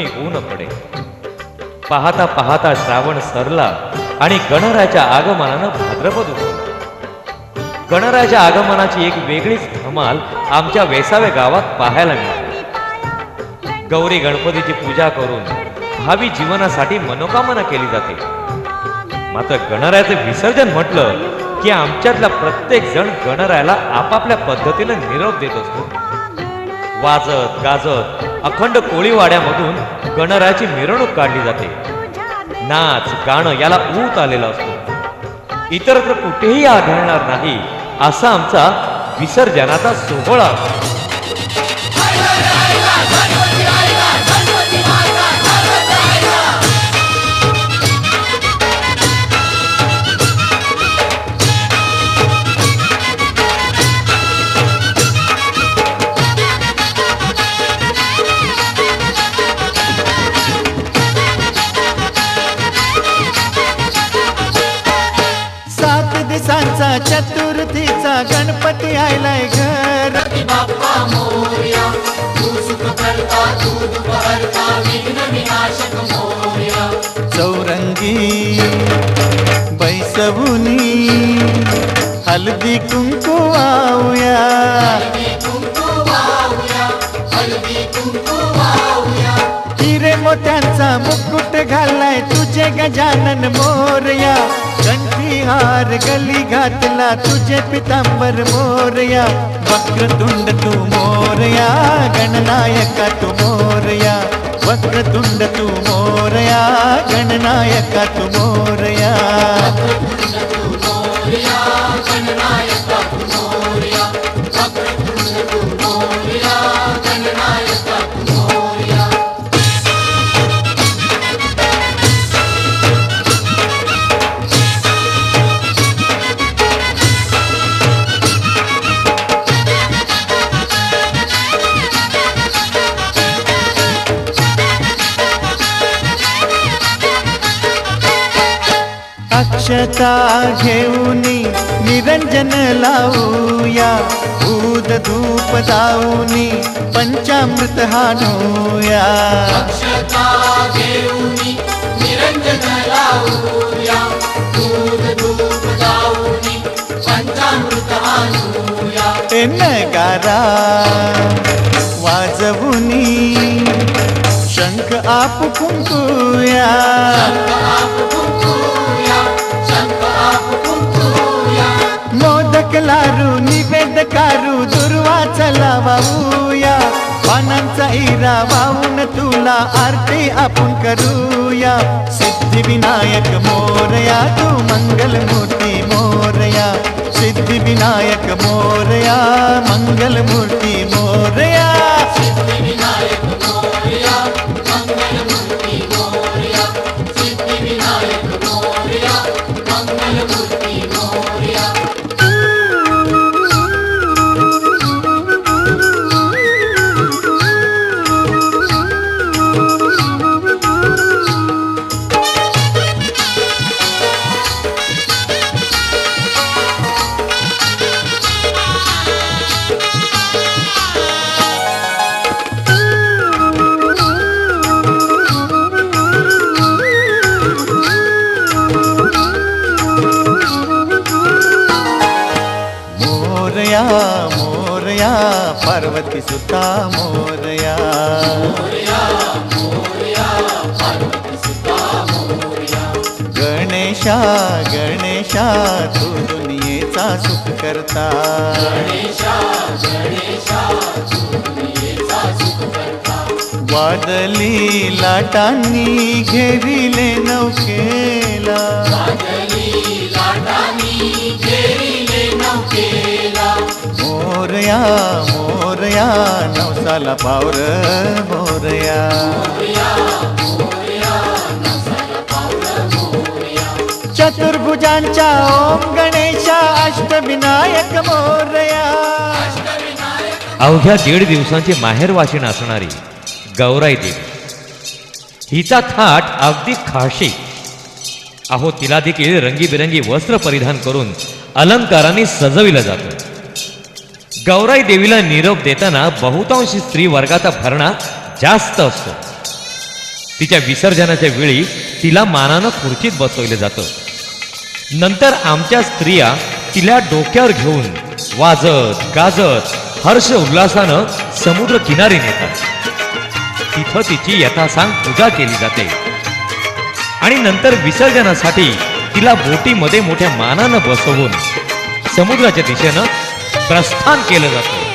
भरून ऊन पडे. पाहता पाहता श्रावण सरला आणि गणरायाच्या आगमनानं भाद्रपद उगवला. गणरायाच्या आगमनाची एक वेगळीच धमाल आमच्या वेसावे गावात पाहायला मिळते. गौरी गणपतीची पूजा करून भावी जीवनासाठी मनोकामना केली जाते. मात्र गणरायाचं विसर्जन म्हटलं की आमच्यातला प्रत्येक जण गणरायाला आपापल्या पद्धतीने निरोप देत असतो. वाजत गाजत अखंड कोळीवाड्यामधून गणरायाची मिरवणूक काढली जाते. नाच गाणं याला ऊत आलेला असतो. इतरत्र कुठेही आढळणार नाही असा आमचा विसर्जनाचा सोहळा असतो. चतुर्थीचा गणपती आलाय घर. बाप्पा मोरया, तू सुख करता, तू दुःख हरता, विघ्न विनाशक मोरया. चौरंगी बैसवुनी हल्दी कुंकू वाऊया. हळदी कुंकू वाहूया, हळदी कुंकू वाहूया. हिरे मोत्यांचा मुकुट घालाय तुझे गजानन मोरया. कंठीहार गली घातला तुझे पितांबर मोरया. वक्रतुंड तू मोरया, गणनायका तू मोरया. वक्रतुंड तू मोरया, गणनायका तू मोरया. वक्रतुंड तू मोरया, गणनायका तू मोरया. वक्रतुंड तू मोरया, गणनायका तू मोरया. अक्षता घेऊनी निरंजन लावूया. दूध धूप दाऊनी पंचामृत हाणूया. अक्षता घेऊनी निरंजन लावूया. दूध धूप दाऊनी पंचामृत हाणूया. नगारा वाजवुनी शंख आप कुंकूया. मोदक लारू निवेद कारू दुर्वा चला वाहूया. पानांचा हिरा वाहून तुला आरती आपण करूया. सिद्धिविनायक मोरया, तू मंगलमूर्ती मोरया. सिद्धिविनायक मोरया, मंगलमूर्ती मोरया. सिद्धिविनायक मोरया, मंगलमूर्ती मोरया. सिद्धिविनायक मोरया, मंगलमूर्ती मोरया. मोरया मोरया पार्वती सुता मोरया. मोरया, मोरया, पार्वती सुता मोरया. गणेशा गणेशा तू दुनियेचा सुख करता. गणेशा, गणेशा, तू दुनियेचा सुख करता. वादली लाटांनी घेरिले नौकेला. वादळी लाटांनी घेरिले नौकेला. मोरया मोरया नवसाला पावर मोरया. मोरया, मोरया, नवसाला पावलं मोरया. चतुर्भुजांच्या ओम गणेशा अष्टविनायक मोरया. अवघ्या 1.5 दिवसांची माहेर वाशिण असणारी गौराई देवी, हिचा थाट अगदी खाशी. अहो, तिला देखील रंगीबिरंगी वस्त्र परिधान करून अलंकाराने सजविलं जातं. गौराई देवीला निरोप देताना बहुतांशी स्त्री वर्गाचा भरणा जास्त असतो. तिच्या विसर्जनाच्या वेळी तिला मानानं खुर्चीत बसवले जातं. नंतर आमच्या स्त्रिया तिला डोक्यावर घेऊन वाजत गाजत हर्ष उल्हासानं समुद्र किनारी नेतात. तिथं तिची यथासांग पूजा केली जाते आणि नंतर विसर्जनासाठी तिला बोटीमध्ये मोठ्या मानानं बसवून समुद्राच्या दिशेनं प्रस्थान केलं जातं.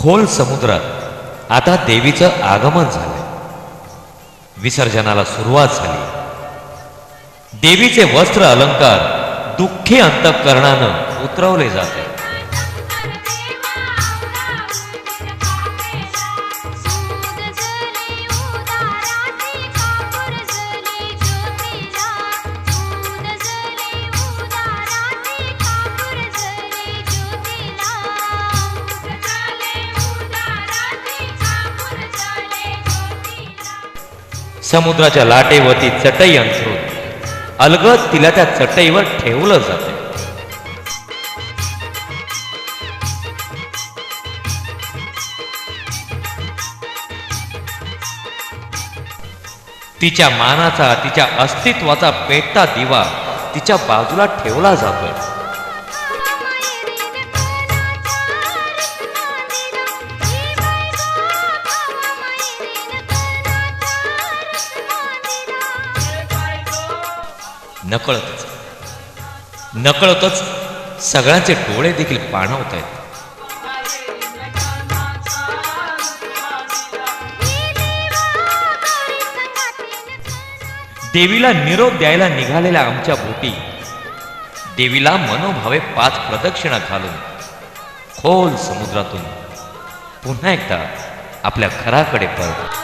खोल समुद्रात आता देवीचं आगमन झालंय. विसर्जनाला सुरुवात झाली. देवीचे वस्त्र अलंकार दुःखी अंतःकरणानं उतरवले जाते. समुद्राच्या लाटेवरती चटई अंथरून अलगद तिला त्या चटईवर ठेवलं जाते. तिच्या मानाचा, तिच्या अस्तित्वाचा पेटता दिवा तिच्या बाजूला ठेवला जातोय. नकळतच सगळ्यांचे डोळे देखील पाणावत आहेत. देवीला निरोप द्यायला निघालेल्या आमच्या बोटी देवीला मनोभावे 5 प्रदक्षिणा घालून खोल समुद्रातून पुन्हा एकदा आपल्या घराकडे परत.